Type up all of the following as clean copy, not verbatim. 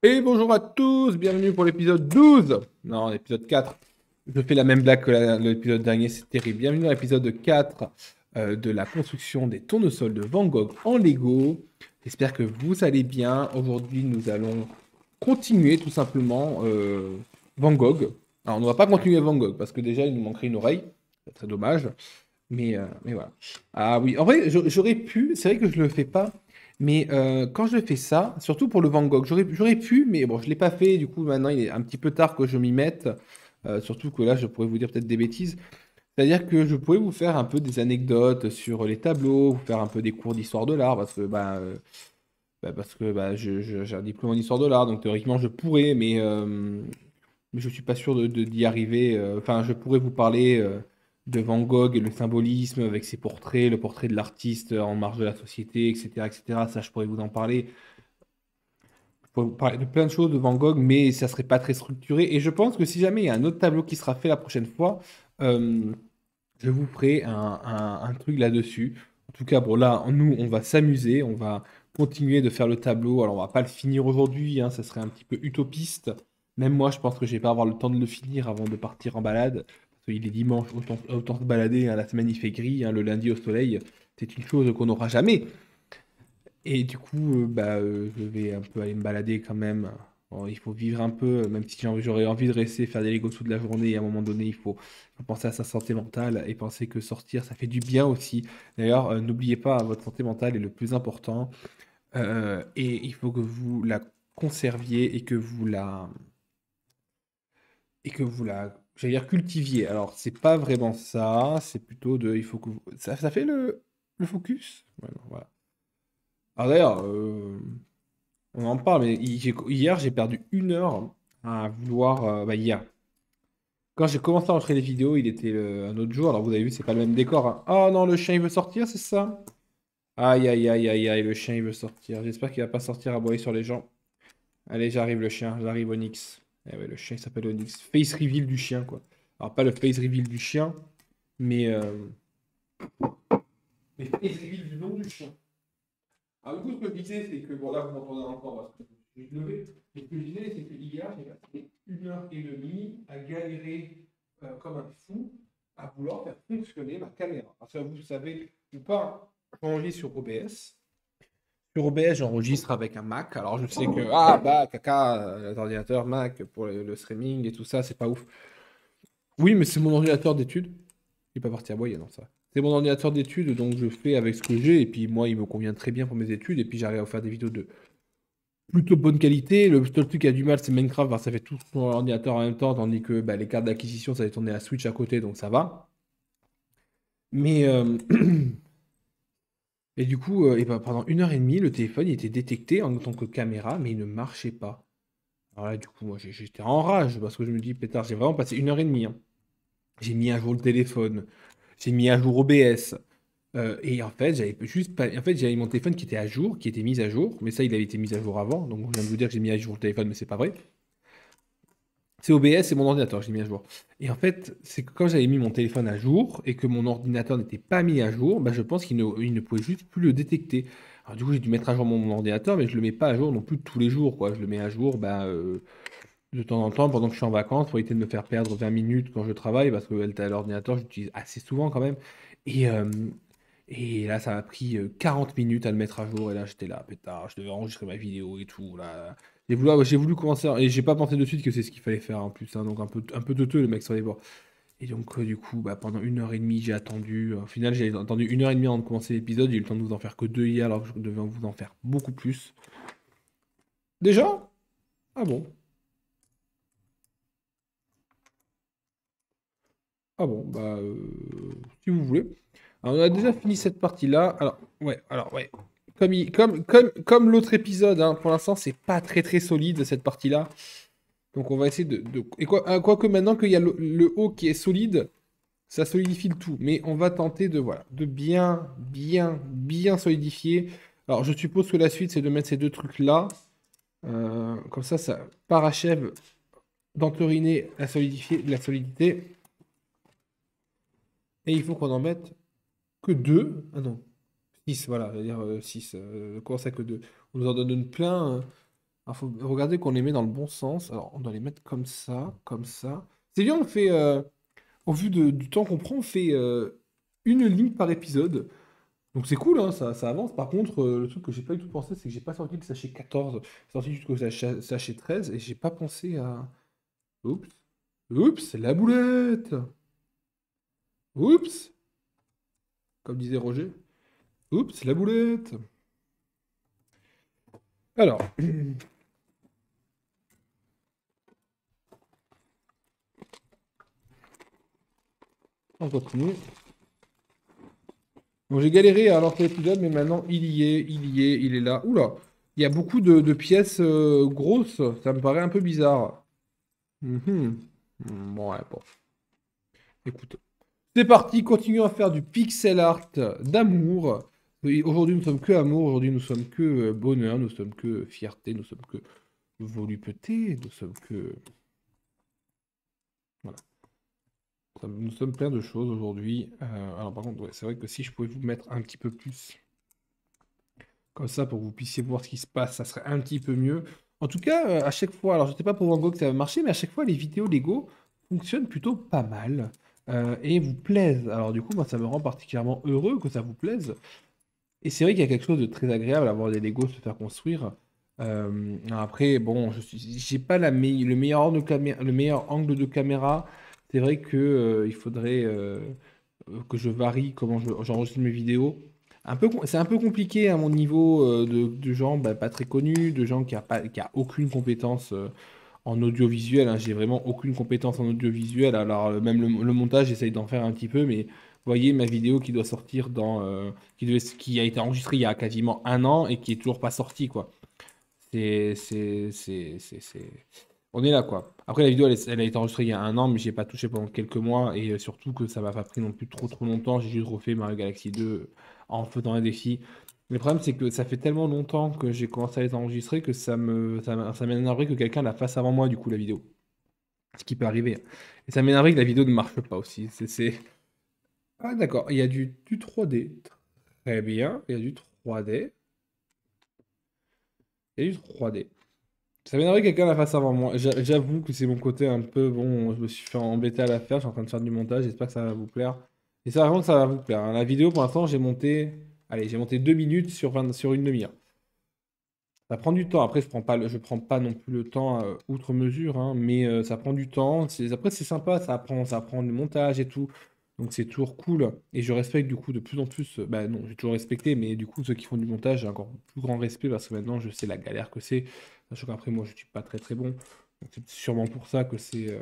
Et bonjour à tous, bienvenue pour l'épisode 12. Non, l'épisode 4. Je fais la même blague que l'épisode dernier, c'est terrible. Bienvenue dans l'épisode 4 de la construction des tournesols de Van Gogh en Lego. J'espère que vous allez bien. Aujourd'hui, nous allons continuer tout simplement Van Gogh. Alors, on ne va pas continuer Van Gogh parce que déjà, il nous manquerait une oreille. C'est très dommage. Mais voilà. Ah oui, en vrai, j'aurais pu, c'est vrai que je le fais pas, mais quand je fais ça, surtout pour le Van Gogh, j'aurais pu, mais bon, je l'ai pas fait, du coup maintenant il est un petit peu tard que je m'y mette, surtout que là je pourrais vous dire peut-être des bêtises. C'est-à-dire que je pourrais vous faire un peu des anecdotes sur les tableaux, vous faire un peu des cours d'histoire de l'art, parce que j'ai un diplôme en histoire de l'art, donc théoriquement je pourrais, mais je suis pas sûr d'y arriver. Enfin, je pourrais vous parler de Van Gogh et le symbolisme avec ses portraits, le portrait de l'artiste en marge de la société, etc., etc. Ça, je pourrais vous en parler. Je pourrais vous parler de plein de choses de Van Gogh, mais ça serait pas très structuré. Et je pense que si jamais il y a un autre tableau qui sera fait la prochaine fois, euh, je vous ferai un truc là-dessus. En tout cas, bon, là, nous, on va s'amuser, on va continuer de faire le tableau. Alors, on va pas le finir aujourd'hui, hein, ça serait un petit peu utopiste. Même moi, je pense que je vais pas avoir le temps de le finir avant de partir en balade. Parce qu'il est dimanche, autant se balader, hein, la semaine, il fait gris, hein, le lundi au soleil, c'est une chose qu'on n'aura jamais. Et du coup, je vais un peu aller me balader quand même. Bon, il faut vivre un peu, même si j'aurais envie de rester faire des Legos toute la journée, et à un moment donné, faut penser à sa santé mentale et penser que sortir, ça fait du bien aussi. D'ailleurs, n'oubliez pas, votre santé mentale est le plus important, et il faut que vous la conserviez et que vous la, j'allais dire cultiviez. Alors, c'est pas vraiment ça, c'est plutôt il faut que ça fait le focus? Ouais, non, voilà. Alors d'ailleurs, on en parle, mais hier, j'ai perdu 1 heure à vouloir. Hier. Quand j'ai commencé à enregistrer les vidéos, il était un autre jour. Alors, vous avez vu, c'est pas le même décor, hein. Oh non, le chien, il veut sortir, c'est ça? Aïe, aïe, aïe, aïe, aïe, le chien, il veut sortir. J'espère qu'il va pas sortir à aboyer sur les gens. Allez, j'arrive, le chien, j'arrive, Onyx. Eh ouais, le chien, il s'appelle Onyx. Face reveal du chien, quoi. Alors, pas le face reveal du chien, mais, euh, mais face reveal du nom du chien. Alors, du coup, ce que je disais, c'est que, bon, là, vous m'entendez encore, parce que je suis levé. Mais ce que je disais, c'est que hier, j'ai passé 1 heure et demie à galérer comme un fou à vouloir faire fonctionner ma caméra. Parce que vous savez ou pas, j'enregistre sur OBS. Sur OBS, j'enregistre avec un Mac. Alors, je sais que, caca, l'ordinateur Mac pour le streaming et tout ça, c'est pas ouf. Oui, mais c'est mon ordinateur d'études. Il est pas parti à boyer, non, ça. C'est mon ordinateur d'études, donc je fais avec ce que j'ai. Et puis, moi, il me convient très bien pour mes études. Et puis, j'arrive à faire des vidéos de plutôt bonne qualité. Le seul truc qui a du mal, c'est Minecraft, parce que ça fait tout sur l'ordinateur en même temps, tandis que les cartes d'acquisition, ça va tourner à Switch à côté, donc ça va. Mais et du coup, pendant 1 heure et demie, le téléphone il était détecté en tant que caméra, mais il ne marchait pas. Alors là, du coup, moi, j'étais en rage parce que je me dis, pétard, j'ai vraiment passé 1 heure et demie, hein. J'ai mis à jour le téléphone, j'ai mis à jour OBS. Et en fait, j'avais juste pas... En fait, j'avais mon téléphone qui était à jour, qui était mis à jour, mais ça, il avait été mis à jour avant. Donc, je viens de vous dire que j'ai mis à jour le téléphone, mais c'est pas vrai. C'est OBS, c'est mon ordinateur, je l'ai mis à jour. Et en fait, c'est que quand j'avais mis mon téléphone à jour et que mon ordinateur n'était pas mis à jour, bah, je pense qu'il ne pouvait juste plus le détecter. Alors du coup, j'ai dû mettre à jour mon ordinateur, mais je le mets pas à jour non plus tous les jours, quoi. Je le mets à jour de temps en temps pendant que je suis en vacances pour éviter de me faire perdre 20 minutes quand je travaille, parce que l'ordinateur, j'utilise assez souvent quand même. Et, euh, et là, ça m'a pris 40 minutes à le mettre à jour. Et là, j'étais là, pétard, je devais enregistrer ma vidéo et tout. Là. J'ai voulu commencer. Et j'ai pas pensé de suite que c'est ce qu'il fallait faire en plus, hein. Donc, un peu teuteux, le mec sur les bords. Et donc, du coup, pendant 1 heure et demie, j'ai attendu. Au final, j'ai attendu 1 heure et demie avant de commencer l'épisode. J'ai eu le temps de vous en faire que deux hier, alors que je devais vous en faire beaucoup plus. Déjà? Ah bon? Ah bon, si vous voulez. Alors, on a déjà fini cette partie-là. Alors, ouais. Comme l'autre épisode, hein, pour l'instant, c'est pas très très solide cette partie-là. Donc, on va essayer Et quoique maintenant qu'il y a le haut qui est solide, ça solidifie le tout. Mais on va tenter de bien, bien, bien solidifier. Alors, je suppose que la suite, c'est de mettre ces deux trucs-là. Comme ça parachève d'enteriner la solidité. Et il faut qu'on en mette que deux. Ah non. 6, voilà, je veux dire 6. Comment ça que 2? On nous en donne plein, hein. Alors, faut regarder qu'on les met dans le bon sens. Alors, on doit les mettre comme ça, comme ça. C'est bien, on fait, au vu du temps qu'on prend, on fait une ligne par épisode. Donc c'est cool, hein, ça avance. Par contre, le truc que j'ai pas du tout pensé, c'est que j'ai pas sorti le sachet 14. J'ai sorti jusqu'au sachet 13 et j'ai pas pensé à... Oups. Oups, la boulette. Oups. Comme disait Roger. Oups, la boulette. Alors, on continue. Bon, j'ai galéré à lancer l'épisode, mais maintenant il est là. Oula, il y a beaucoup de pièces grosses, ça me paraît un peu bizarre. Mhm. Bon, ouais, bon. Écoute, c'est parti, continuons à faire du pixel art d'amour. Oui, aujourd'hui, nous sommes que amour, aujourd'hui, nous sommes que bonheur, nous sommes que fierté, nous sommes que volupté, nous sommes que... Voilà. Nous sommes plein de choses aujourd'hui. Alors, par contre, ouais, c'est vrai que si je pouvais vous mettre un petit peu plus comme ça pour que vous puissiez voir ce qui se passe, ça serait un petit peu mieux. En tout cas, à chaque fois, alors je ne sais pas pour Van Gogh que ça va marcher, mais à chaque fois, les vidéos Lego fonctionnent plutôt pas mal et vous plaisent. Alors du coup, moi, ça me rend particulièrement heureux que ça vous plaise. Et c'est vrai qu'il y a quelque chose de très agréable à voir des Legos se faire construire. Après, bon, j'ai pas le meilleur angle de caméra. C'est vrai que il faudrait que je varie comment j'enregistre mes vidéos. C'est un peu compliqué à mon niveau de gens bah, pas très connus, de gens qui a aucune compétence en audiovisuel, hein. J'ai vraiment aucune compétence en audiovisuel. Alors même le montage, j'essaye d'en faire un petit peu, mais vous voyez ma vidéo qui doit sortir qui a été enregistrée il y a quasiment un an et qui est toujours pas sortie, quoi. On est là, quoi. Après, la vidéo, elle a été enregistrée il y a un an, mais j'y ai pas touché pendant quelques mois. Et surtout que ça m'a pas pris non plus trop longtemps. J'ai juste refait Mario Galaxy 2 en faisant un défi. Le problème, c'est que ça fait tellement longtemps que j'ai commencé à les enregistrer que ça m'énerverait que quelqu'un la fasse avant moi, du coup, la vidéo. Ce qui peut arriver. Et ça m'énerverait que la vidéo ne marche pas aussi. Ah, d'accord. Il y a du 3D. Très bien. Il y a du 3D. Il y a du 3D. Ça m'énerverait que quelqu'un la fasse avant moi. J'avoue que c'est mon côté un peu, bon, je me suis fait embêter à la faire, je suis en train de faire du montage, j'espère que ça va vous plaire. Et ça, vraiment que ça va vous plaire, hein. La vidéo, pour l'instant, allez, j'ai monté 2 minutes sur une demi-heure. Ça prend du temps, après, je prends pas non plus le temps outre mesure, hein, mais ça prend du temps. Après, c'est sympa, ça apprend le montage et tout. Donc c'est toujours cool. Et je respecte du coup de plus en plus, bah non, j'ai toujours respecté, mais du coup, ceux qui font du montage, j'ai encore plus grand respect parce que maintenant, je sais la galère que c'est. Sachant qu'après, moi, je suis pas très très bon. Donc c'est sûrement pour ça que c'est.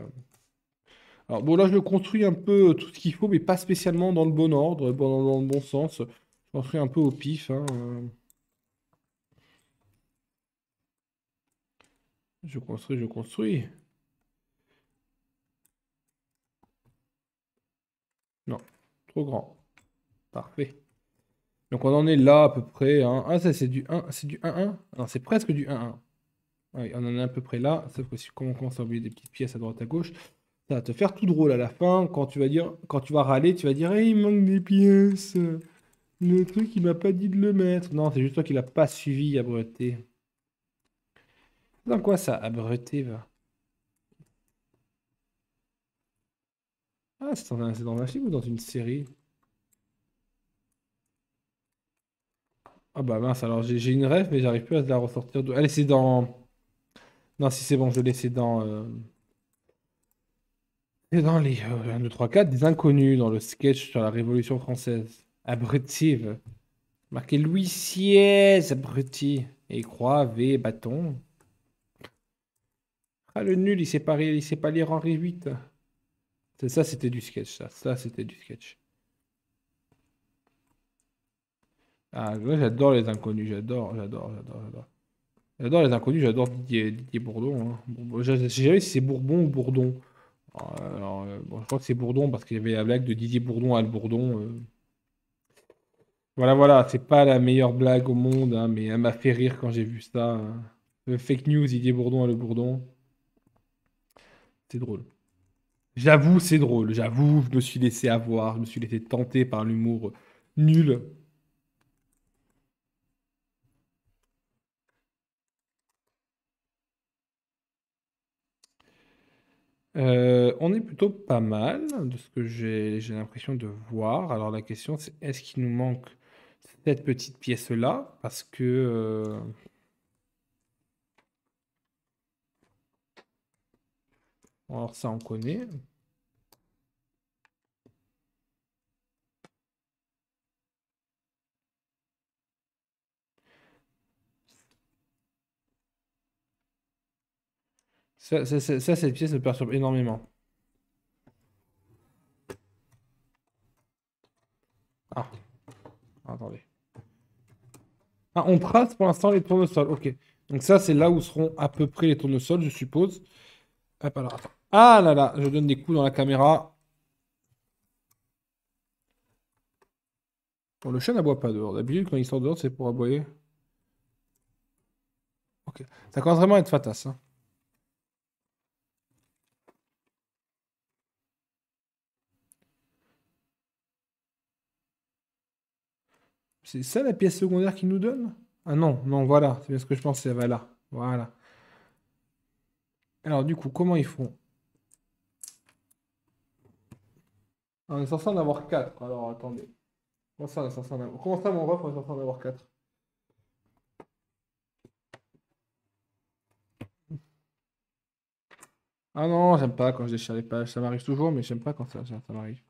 Alors bon, là, je le construis un peu tout ce qu'il faut, mais pas spécialement dans le bon ordre, dans le bon sens. Je construis un peu au pif, hein. Je construis. Non, trop grand. Parfait. Donc on en est là à peu près, hein. Ah, ça c'est du 1-1? Non, c'est presque du 1-1. Oui, on en est à peu près là. Sauf que si on commence à oublier des petites pièces à droite à gauche, ça va te faire tout drôle à la fin. Quand tu vas râler, tu vas dire, il manque des pièces. Le truc, il m'a pas dit de le mettre. Non, c'est juste toi qui l'as pas suivi, abruté. Dans quoi ça, abruté, va? Ah, c'est dans un film ou dans une série? Ah bah mince, alors j'ai une rêve, mais j'arrive plus à la ressortir. Allez, c'est dans... Non, si c'est bon, je l'ai, c'est dans les 1, 2, 3, 4, des inconnus dans le sketch sur la Révolution française. Abruti, va. Marqué Louis XVI, abruti. Et croix, V, bâton. Ah, le nul, il sait pas lire Henri VIII. C'est ça, c'était du sketch, ça. Ça, c'était du sketch. Ah, ouais, j'adore les inconnus, j'adore. J'adore les inconnus, j'adore Didier Bourdon, hein. Bon, je sais jamais si c'est Bourbon ou Bourdon. Bon, je crois que c'est Bourdon parce qu'il y avait la blague de Didier Bourdon à le Bourdon. Voilà, c'est pas la meilleure blague au monde, hein, mais elle m'a fait rire quand j'ai vu ça, hein. Fake news, Didier Bourdon à le Bourdon, c'est drôle. J'avoue, c'est drôle. J'avoue, je me suis laissé avoir, je me suis laissé tenter par l'humour nul. On est plutôt pas mal de ce que j'ai l'impression de voir. Alors la question c'est est-ce qu'il nous manque cette petite pièce-là? Parce que alors ça on connaît. Cette pièce me perturbe énormément. Ah, attendez. Ah, on trace pour l'instant les tournesols. Ok. Donc ça, c'est là où seront à peu près les tournesols, je suppose. Hop, alors, attends. Ah là là, je donne des coups dans la caméra. Bon, le chat n'aboie pas dehors. D'habitude, quand il sort dehors, c'est pour aboyer. Ok. Ça commence vraiment à être fatas, hein. C'est ça la pièce secondaire qu'il nous donne? Ah non, non, voilà. C'est bien ce que je pensais. Voilà. Voilà. Alors, du coup, comment ils font? On est censé en avoir 4. Alors, attendez. Comment ça, on est censé en avoir... Comment ça, mon ref, on est censé en avoir 4? Ah non, j'aime pas quand je déchire les pages. Ça m'arrive toujours, mais j'aime pas quand ça m'arrive.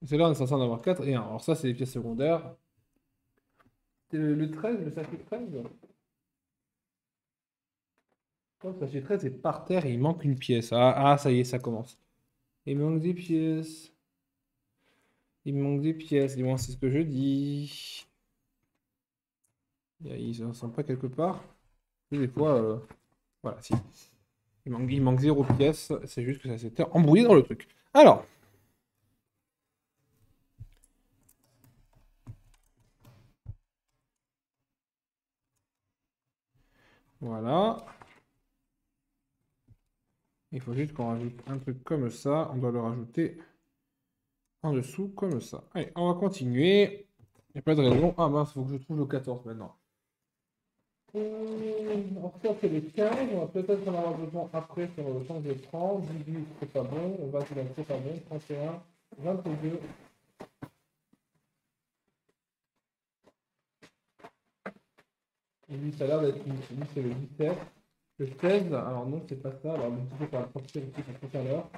C'est là, on est censé en avoir 4 et un. Alors ça, c'est les pièces secondaires. C'est le 13, le sachet 13. Oh, le sachet 13 est par terre et il manque une pièce. Ah, ça y est, ça commence. Il manque des pièces. Il manque des pièces. Du moins, c'est ce que je dis. Ils ne sont pas quelque part. Et des fois, voilà, si. Il manque 0 pièce. C'est juste que ça s'était embrouillé dans le truc. Alors, voilà. Il faut juste qu'on rajoute un truc comme ça. On doit le rajouter en dessous comme ça. Allez, on va continuer. Il n'y a pas de raison. Ah mince, il faut que je trouve le 14 maintenant. Alors ça c'est le 15, on va peut-être en avoir besoin après sur le temps de 30, 18 c'est pas bon, 21 c'est pas bon, 31, 22, et lui ça a l'air d'être lui c'est le 17, le 16, alors non c'est pas ça, alors multiplié par la proximité pour tout à l'heure.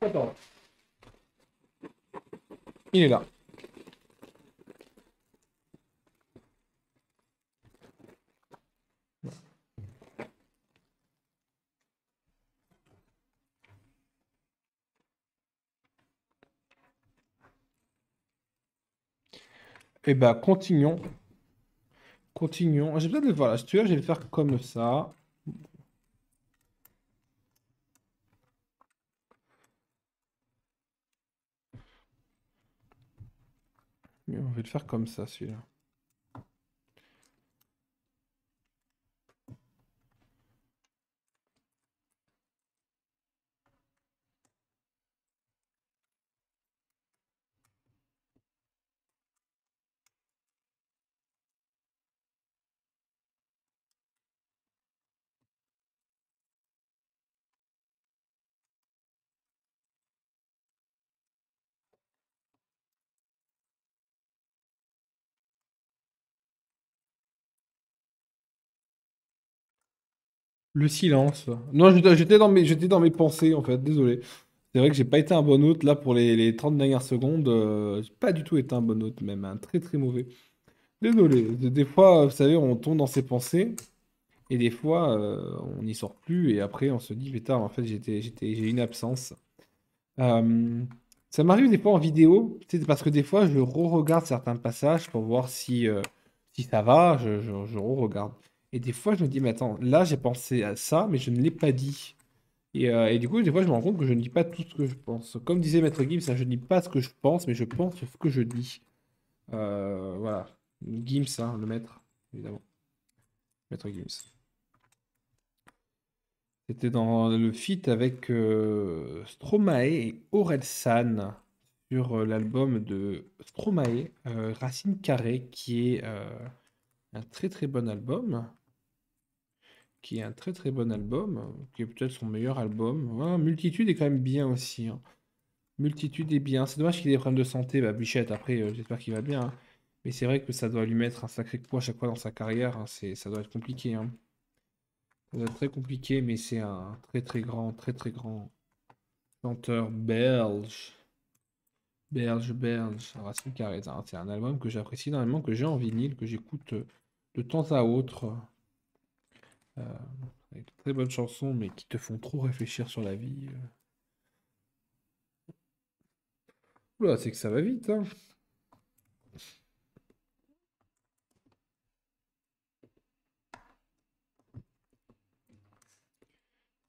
Attends, il est là. Et bah continuons, continuons. J'ai peut-être voilà, celui-là je vais le faire comme ça. On va le faire comme ça celui-là. Le silence. Non, j'étais dans mes pensées en fait, désolé. C'est vrai que j'ai pas été un bon hôte là pour les 30 dernières secondes. J'ai pas du tout été un bon hôte, même un très très mauvais. Désolé. Des fois, vous savez, on tombe dans ses pensées et des fois, on n'y sort plus et après on se dit, putain, en fait, j'ai eu une absence. Euh, Ça m'arrive des fois en vidéo, tu sais, parce que des fois, je re-regarde certains passages pour voir si ça va, je re-regarde. Et des fois, je me dis, mais attends, là, j'ai pensé à ça, mais je ne l'ai pas dit. Et du coup, des fois, je me rends compte que je ne dis pas tout ce que je pense. Comme disait Maître Gims, hein, je ne dis pas ce que je pense, mais je pense ce que je dis. Voilà. Gims, hein, le maître, évidemment. Maître Gims. C'était dans le feat avec Stromae et Orelsan sur l'album de Stromae, Racine Carrée, qui est un très très bon album. Qui est un très très bon album, qui est peut-être son meilleur album. Ouais, Multitude est quand même bien aussi, hein. Multitude est bien. C'est dommage qu'il ait des problèmes de santé, bah, Bichette, après, j'espère qu'il va bien, hein. Mais c'est vrai que ça doit lui mettre un sacré coup à chaque fois dans sa carrière, hein. Ça doit être compliqué, hein. Ça doit être très compliqué, mais c'est un très très grand chanteur belge. Belge. Racine Carré. C'est un album que j'apprécie énormément, que j'ai en vinyle, que j'écoute de temps à autre. Euh, avec de très bonnes chansons, mais qui te font trop réfléchir sur la vie. Oula, c'est que ça va vite, hein.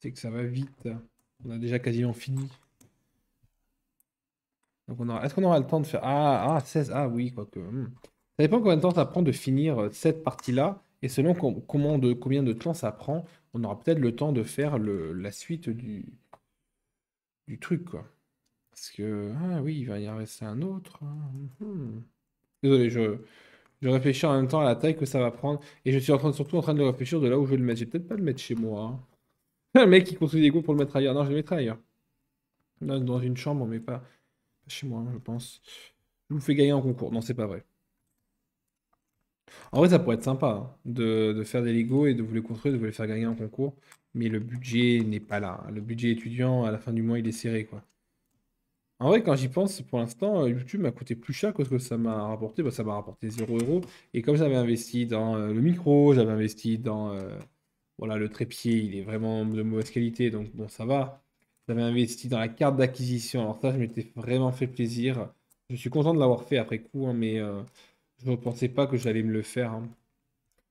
C'est que ça va vite. On a déjà quasiment fini. Donc Est-ce qu'on aura le temps de faire... 16. Ah oui, quoique. Ça dépend combien de temps ça prend de finir cette partie-là. Et selon combien de temps ça prend, on aura peut-être le temps de faire la suite du truc, quoi. Parce que... Ah oui, il va y en rester un autre, hein. Désolé, je réfléchis en même temps à la taille que ça va prendre. Et je suis surtout en train de réfléchir de là où je vais le mettre. Je vais peut-être pas le mettre chez moi, hein. Un mec qui construit des groupes pour le mettre ailleurs. Non, je le mettrai ailleurs. Là, dans une chambre, mais pas chez moi, je pense. Je vous fais gagner en concours. Non, c'est pas vrai. En vrai, ça pourrait être sympa, hein, de faire des Lego et de vous les construire, de vous les faire gagner en concours. Mais le budget n'est pas là, hein. Le budget étudiant, à la fin du mois, il est serré, quoi. En vrai, quand j'y pense, pour l'instant, YouTube m'a coûté plus cher que ce que ça m'a rapporté. Bah, ça m'a rapporté 0 euros. Et comme j'avais investi dans le micro, j'avais investi dans voilà, le trépied, il est vraiment de mauvaise qualité, donc bon, ça va. J'avais investi dans la carte d'acquisition. Alors ça, je m'étais vraiment fait plaisir. Je suis content de l'avoir fait après coup, hein, mais je ne pensais pas que j'allais me le faire, hein,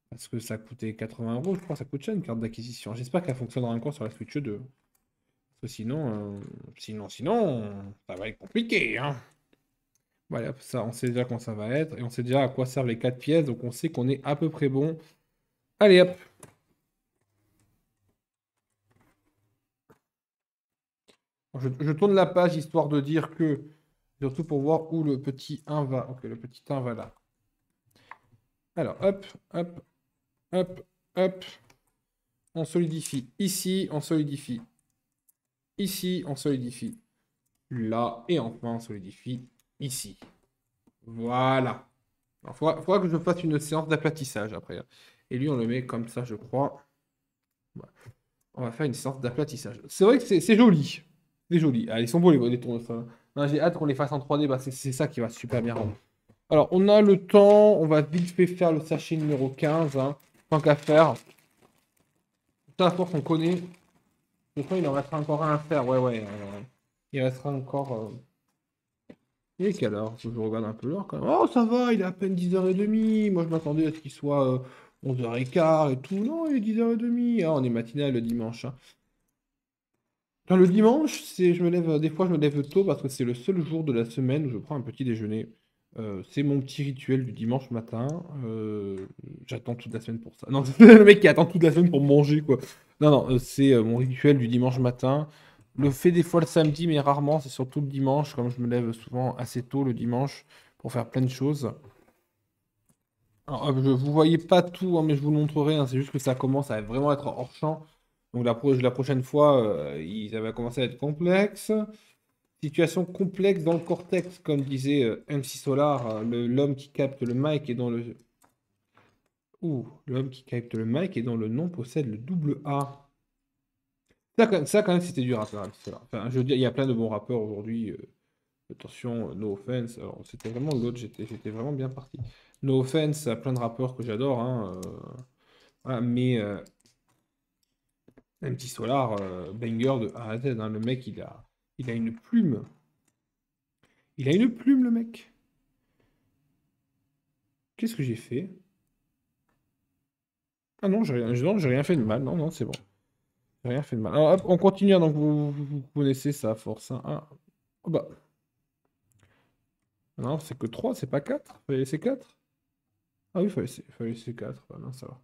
parce que ça coûtait 80 euros, je crois. Ça coûte cher une carte d'acquisition. J'espère qu'elle fonctionnera encore sur la Switch 2. Parce que sinon, ça va être compliqué, hein. Voilà, ça, on sait déjà quand ça va être, et on sait déjà à quoi servent les 4 pièces, donc on sait qu'on est à peu près bon. Allez hop! Je tourne la page histoire de dire que, surtout pour voir où le petit 1 va. Ok, le petit 1 va là. Alors, hop, hop, hop, hop. On solidifie ici, on solidifie ici, on solidifie là, et enfin on solidifie ici. Voilà. Il faudra que je fasse une séance d'aplatissage après. Et lui, on le met comme ça, je crois. Voilà. On va faire une séance d'aplatissage. C'est vrai que c'est joli. C'est joli. Ah, ils sont beaux les tournesols. Non, j'ai hâte qu'on les fasse en 3D. Bah, c'est ça qui va super bien rendre. Alors, on a le temps. On va vite fait faire le sachet numéro 15, hein. Tant qu'à faire. Ça, à force, on connaît. Je crois qu'il en restera encore un à faire. Ouais, ouais. Il restera encore. Il est quelle heure? Faut que je regarde un peu l'heure quand même. Oh, ça va, il est à peine 10h30. Moi, je m'attendais à ce qu'il soit 11h15 et tout. Non, il est 10h30. Ah, on est matinal le dimanche, hein. Enfin, le dimanche, des fois, je me lève tôt parce que c'est le seul jour de la semaine où je prends un petit déjeuner. C'est mon petit rituel du dimanche matin. J'attends toute la semaine pour ça. Non, c'est le mec qui attend toute la semaine pour manger, quoi. Non, non, c'est mon rituel du dimanche matin. Le fait des fois le samedi, mais rarement, c'est surtout le dimanche, comme je me lève souvent assez tôt le dimanche pour faire plein de choses. Alors, vous voyez pas tout, hein, mais je vous le montrerai, hein. C'est juste que ça commence à vraiment être hors champ. Donc la prochaine fois, ça va commencer à être complexe. Situation complexe dans le cortex, comme disait MC Solar, l'homme qui capte le mic et dans le... l'homme qui capte le mic et dont le nom possède le double A. Quand même, c'était du rappeur, MC Solar. Enfin, je veux dire, il y a plein de bons rappeurs aujourd'hui. Attention, no offense. Alors, c'était vraiment l'autre, j'étais vraiment bien parti. No offense à plein de rappeurs que j'adore, hein, voilà, mais MC Solar, banger de A à Z, hein. Le mec, il a une plume. Il a une plume, le mec. Qu'est-ce que j'ai fait? Ah non, j'ai rien fait de mal. Non, non, c'est bon. J'ai rien fait de mal. Alors, hop, on continue, hein. Donc, vous connaissez ça, à force, hein. Ah, oh bah. Non, c'est que 3, c'est pas 4. Fallait laisser 4. Ah oui, fallait laisser 4. Ah non, ça va.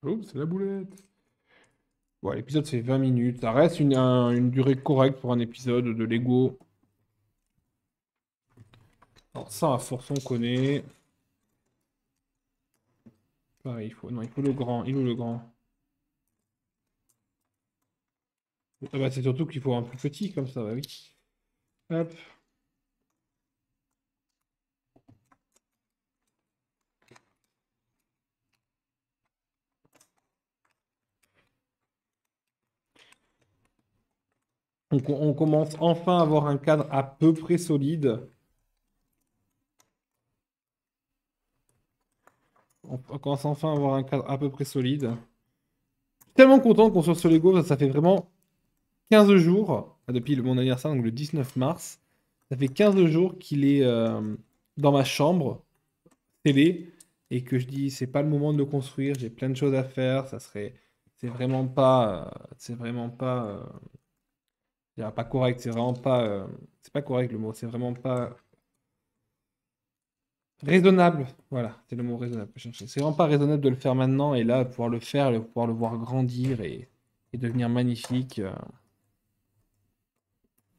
Oups, c'est la boulette. Bon, l'épisode fait 20 minutes. Ça reste une durée correcte pour un épisode de Lego. Alors ça, à force, on connaît. Pareil, non, il faut le grand. Il est où le grand? Ah bah, c'est surtout qu'il faut un plus petit, comme ça, bah oui. Hop. On commence enfin à avoir un cadre à peu près solide. On commence enfin à avoir un cadre à peu près solide. Je suis tellement content qu'on soit sur Lego, ça fait vraiment 15 jours, depuis mon anniversaire, donc le 19 mars. Ça fait 15 jours qu'il est dans ma chambre, télé, et que je dis, c'est pas le moment de le construire, j'ai plein de choses à faire, ça serait... C'est vraiment pas... je dirais pas correct, c'est vraiment pas... c'est pas correct le mot, c'est vraiment pas... Raisonnable, voilà, c'est le mot raisonnable que je cherchais. C'est vraiment pas raisonnable de le faire maintenant et là, pouvoir le faire, et pouvoir le voir grandir et devenir magnifique.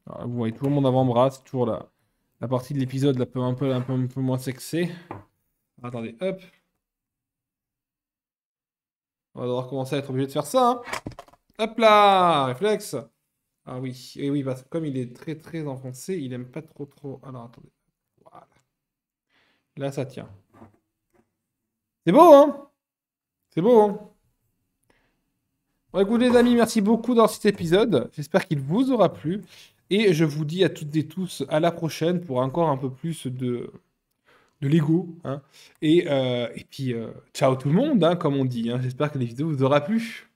Alors, vous voyez toujours mon avant-bras, c'est toujours la partie de l'épisode un peu moins sexée. Attendez, hop. On va devoir commencer à être obligé de faire ça, hein. Hop là, réflexe. Ah oui, et oui, parce que comme il est très très enfoncé, il aime pas trop trop. Alors attendez, voilà. Là, ça tient. C'est beau, hein? C'est beau, hein? Bon, écoutez, les amis, merci beaucoup dans cet épisode. J'espère qu'il vous aura plu. Et je vous dis à toutes et tous à la prochaine pour encore un peu plus de Lego, hein. Et puis, ciao tout le monde, hein, comme on dit, hein. J'espère que la vidéo vous aura plu.